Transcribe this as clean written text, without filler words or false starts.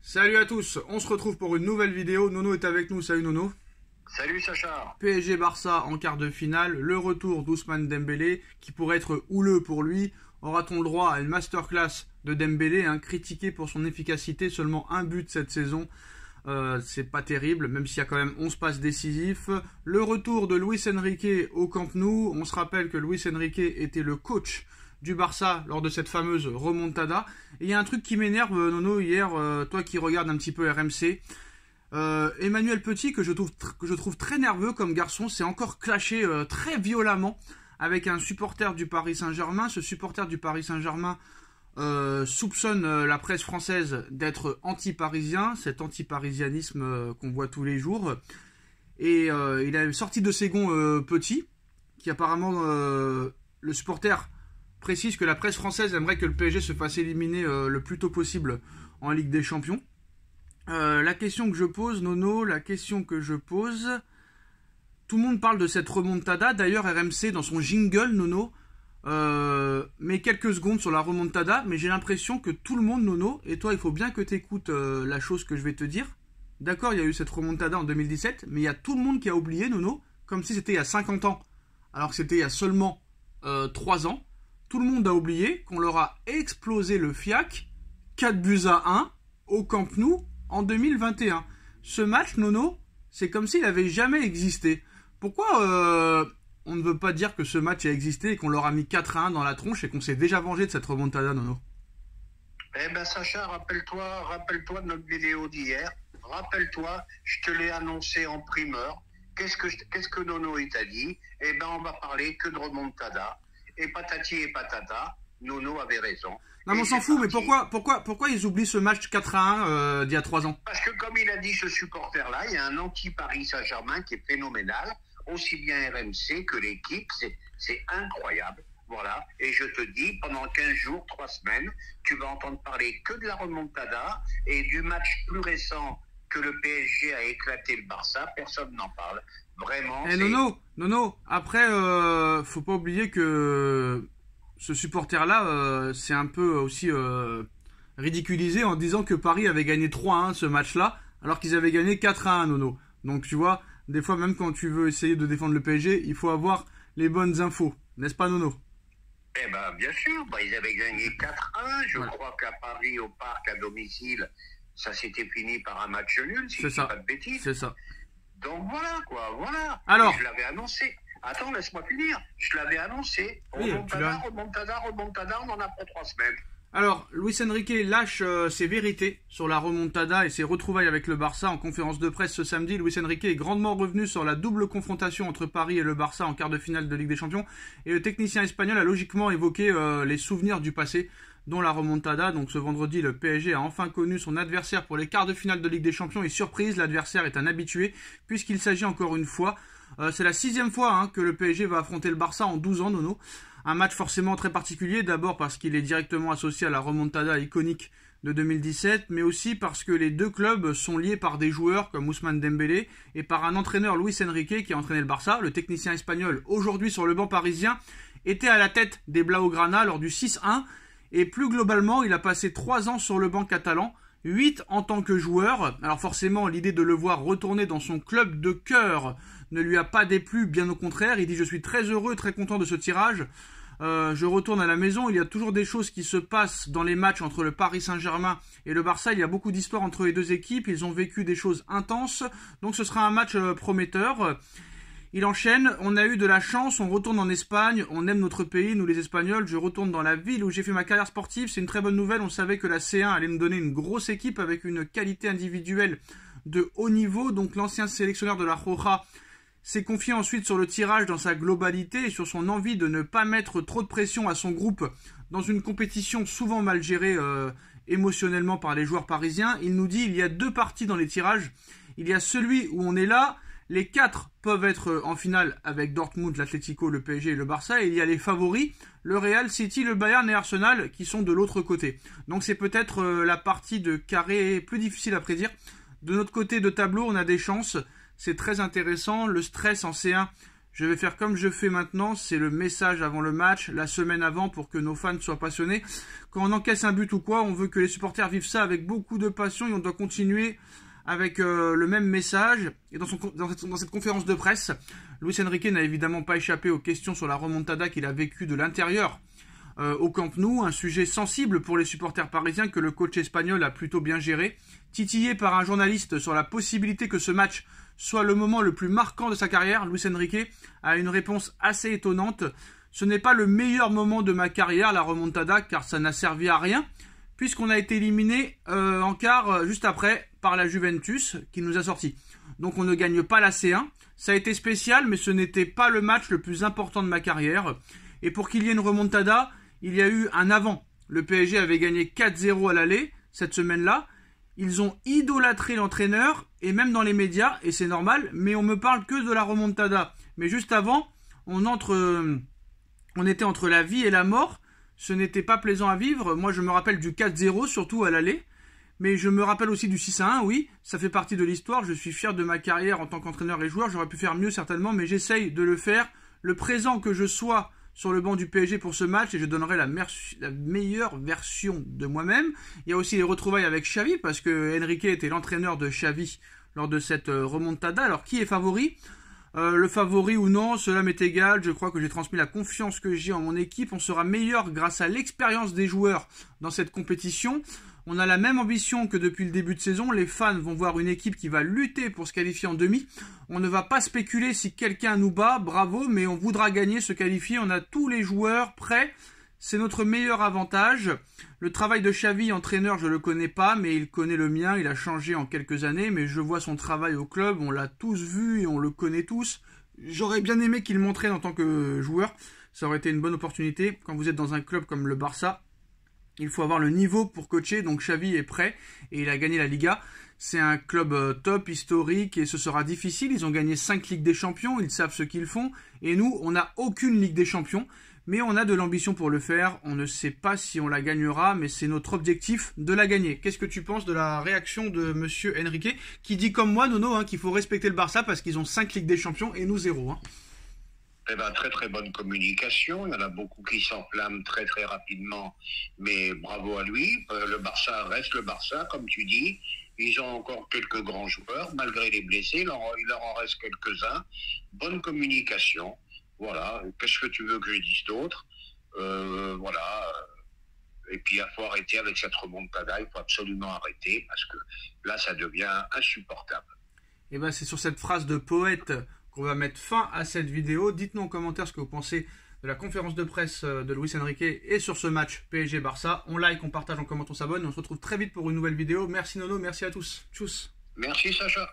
Salut à tous, on se retrouve pour une nouvelle vidéo. Nono est avec nous, salut Nono. Salut Sacha. PSG Barça en quart de finale, le retour d'Ousmane Dembélé qui pourrait être houleux pour lui. Aura-t-on le droit à une masterclass de Dembélé, critiqué pour son efficacité, seulement un but cette saison. C'est pas terrible, même s'il y a quand même 11 passes décisifs. Le retour de Luis Enrique au Camp Nou. On se rappelle que Luis Enrique était le coach du Barça lors de cette fameuse remontada. Et il y a un truc qui m'énerve, Nono, hier, toi qui regardes un petit peu RMC. Emmanuel Petit, que je trouve très nerveux comme garçon, s'est encore clashé très violemment avec un supporter du Paris Saint-Germain. Ce supporter du Paris Saint-Germain soupçonne la presse française d'être anti-parisien, cet anti-parisianisme qu'on voit tous les jours. Et il a sorti de ses gonds Petit, qui apparemment, le supporter précise que la presse française aimerait que le PSG se fasse éliminer le plus tôt possible en Ligue des Champions. La question que je pose, Nono, tout le monde parle de cette remontada. D'ailleurs, RMC, dans son jingle, Nono, met quelques secondes sur la remontada, mais j'ai l'impression que tout le monde, Nono, et toi, il faut bien que tu écoutes la chose que je vais te dire. D'accord, il y a eu cette remontada en 2017, mais il y a tout le monde qui a oublié, Nono, comme si c'était il y a 50 ans, alors que c'était il y a seulement 3 ans. Tout le monde a oublié qu'on leur a explosé le fiac 4-1 au Camp Nou en 2021. Ce match, Nono, c'est comme s'il n'avait jamais existé. Pourquoi on ne veut pas dire que ce match a existé et qu'on leur a mis 4-1 dans la tronche et qu'on s'est déjà vengé de cette remontada, Nono? Eh ben Sacha, rappelle-toi de notre vidéo d'hier. Rappelle-toi, je te l'ai annoncé en primeur. Qu'est-ce que Nono t'a dit? Eh ben on va parler que de remontada. Et patati et patata, Nono avait raison. Non mais on s'en fout, mais pourquoi ils oublient ce match 4-1 d'il y a 3 ans? Parce que comme il a dit ce supporter-là, il y a un anti-Paris Saint-Germain qui est phénoménal, aussi bien RMC que l'équipe, c'est incroyable. Voilà, et je te dis, pendant 15 jours, 3 semaines, tu vas entendre parler que de la remontada et du match plus récent que le PSG a éclaté le Barça, personne n'en parle. Vraiment. Nono, après, faut pas oublier que ce supporter-là c'est un peu aussi ridiculisé en disant que Paris avait gagné 3-1 ce match-là, alors qu'ils avaient gagné 4-1, Nono. Donc tu vois, des fois même quand tu veux essayer de défendre le PSG, il faut avoir les bonnes infos, n'est-ce pas, Nono? Eh ben bien sûr, ils avaient gagné 4-1, je crois qu'à Paris, au parc, à domicile, ça s'était fini par un match nul, si je ne dis pas de bêtises. C'est ça. Donc voilà, voilà. Alors, et je l'avais annoncé. Attends, laisse-moi finir. Je l'avais annoncé. Remontada, on en a pour 3 semaines. Alors, Luis Enrique lâche ses vérités sur la remontada et ses retrouvailles avec le Barça en conférence de presse ce samedi. Luis Enrique est grandement revenu sur la double confrontation entre Paris et le Barça en quart de finale de Ligue des Champions. Et le technicien espagnol a logiquement évoqué les souvenirs du passé, dont la remontada. Donc ce vendredi, le PSG a enfin connu son adversaire pour les quarts de finale de Ligue des Champions. Et surprise, l'adversaire est un habitué, puisqu'il s'agit encore une fois, c'est la 6e fois que le PSG va affronter le Barça en 12 ans, Nono. Un match forcément très particulier, d'abord parce qu'il est directement associé à la remontada iconique de 2017, mais aussi parce que les deux clubs sont liés par des joueurs comme Ousmane Dembélé et par un entraîneur, Luis Enrique, qui a entraîné le Barça. Le technicien espagnol, aujourd'hui sur le banc parisien, était à la tête des Blaugrana lors du 6-1, et plus globalement, il a passé 3 ans sur le banc catalan, 8 en tant que joueur. Alors forcément, l'idée de le voir retourner dans son club de cœur ne lui a pas déplu, bien au contraire. Il dit « Je suis très heureux, très content de ce tirage. Je retourne à la maison. Il y a toujours des choses qui se passent dans les matchs entre le Paris Saint-Germain et le Barça. Il y a beaucoup d'histoires entre les deux équipes. Ils ont vécu des choses intenses. Donc ce sera un match prometteur. » Il enchaîne, on a eu de la chance, on retourne en Espagne, on aime notre pays, nous les Espagnols, je retourne dans la ville où j'ai fait ma carrière sportive, c'est une très bonne nouvelle, on savait que la C1 allait nous donner une grosse équipe avec une qualité individuelle de haut niveau, donc l'ancien sélectionneur de la Roja s'est confié ensuite sur le tirage dans sa globalité et sur son envie de ne pas mettre trop de pression à son groupe dans une compétition souvent mal gérée émotionnellement par les joueurs parisiens. Il nous dit il y a 2 parties dans les tirages, il y a celui où on est là. Les 4 peuvent être en finale avec Dortmund, l'Atlético, le PSG et le Barça. Et il y a les favoris, le Real, City, le Bayern et Arsenal qui sont de l'autre côté. Donc c'est peut-être la partie de carré plus difficile à prédire. De notre côté de tableau, on a des chances. C'est très intéressant. Le stress en C1 Je vais faire comme je fais maintenant, c'est le message avant le match, la semaine avant, pour que nos fans soient passionnés. Quand on encaisse un but ou quoi, on veut que les supporters vivent ça avec beaucoup de passion et on doit continuer avec le même message. Et dans cette conférence de presse, Luis Enrique n'a évidemment pas échappé aux questions sur la remontada qu'il a vécue de l'intérieur au Camp Nou, un sujet sensible pour les supporters parisiens que le coach espagnol a plutôt bien géré. Titillé par un journaliste sur la possibilité que ce match soit le moment le plus marquant de sa carrière, Luis Enrique a une réponse assez étonnante. Ce n'est pas le meilleur moment de ma carrière, la remontada, car ça n'a servi à rien, puisqu'on a été éliminé en quart juste après par la Juventus, qui nous a sortis. Donc on ne gagne pas la C1. Ça a été spécial, mais ce n'était pas le match le plus important de ma carrière. Et pour qu'il y ait une remontada, il y a eu un avant. Le PSG avait gagné 4-0 à l'aller cette semaine-là. Ils ont idolâtré l'entraîneur, et même dans les médias, et c'est normal, mais on me parle que de la remontada. Mais juste avant, on était entre la vie et la mort. Ce n'était pas plaisant à vivre. Moi, je me rappelle du 4-0, surtout à l'aller. Mais je me rappelle aussi du 6-1, oui, ça fait partie de l'histoire. Je suis fier de ma carrière en tant qu'entraîneur et joueur. J'aurais pu faire mieux certainement, mais j'essaye de le faire. Le présent que je sois sur le banc du PSG pour ce match, et je donnerai la meilleure version de moi-même. Il y a aussi les retrouvailles avec Xavi, parce que Enrique était l'entraîneur de Xavi lors de cette remontada. Alors, qui est favori ? Le favori ou non, cela m'est égal. Je crois que j'ai transmis la confiance que j'ai en mon équipe. On sera meilleur grâce à l'expérience des joueurs dans cette compétition. On a la même ambition que depuis le début de saison. Les fans vont voir une équipe qui va lutter pour se qualifier en demi. On ne va pas spéculer si quelqu'un nous bat, bravo, mais on voudra gagner, se qualifier. On a tous les joueurs prêts. C'est notre meilleur avantage. Le travail de Xavi, entraîneur, je le connais pas, mais il connaît le mien. Il a changé en quelques années, mais je vois son travail au club. On l'a tous vu et on le connaît tous. J'aurais bien aimé qu'il m'entraîne en tant que joueur. Ça aurait été une bonne opportunité. Quand vous êtes dans un club comme le Barça, il faut avoir le niveau pour coacher. Donc Xavi est prêt et il a gagné la Liga. C'est un club top, historique, et ce sera difficile. Ils ont gagné 5 Ligues des Champions, ils savent ce qu'ils font. Et nous, on n'a aucune Ligue des Champions. Mais on a de l'ambition pour le faire. On ne sait pas si on la gagnera, mais c'est notre objectif de la gagner. Qu'est-ce que tu penses de la réaction de monsieur Enrique, qui dit comme moi, Nono, qu'il faut respecter le Barça parce qu'ils ont 5 Ligues des Champions et nous 0. Eh ben, très très bonne communication. Il y en a beaucoup qui s'enflamment très très rapidement, mais bravo à lui. Le Barça reste le Barça, comme tu dis. Ils ont encore quelques grands joueurs, malgré les blessés. Il leur en reste quelques-uns. Bonne communication. Voilà, qu'est-ce que tu veux que je dise d'autre ? Voilà. Et puis, il faut arrêter avec cette remontada. Il faut absolument arrêter parce que là, ça devient insupportable. Et ben, c'est sur cette phrase de poète qu'on va mettre fin à cette vidéo. Dites-nous en commentaire ce que vous pensez de la conférence de presse de Luis Enrique et sur ce match PSG-Barça. On like, on partage, on commente, on s'abonne. On se retrouve très vite pour une nouvelle vidéo. Merci Nono, merci à tous. Tchuss. Merci Sacha.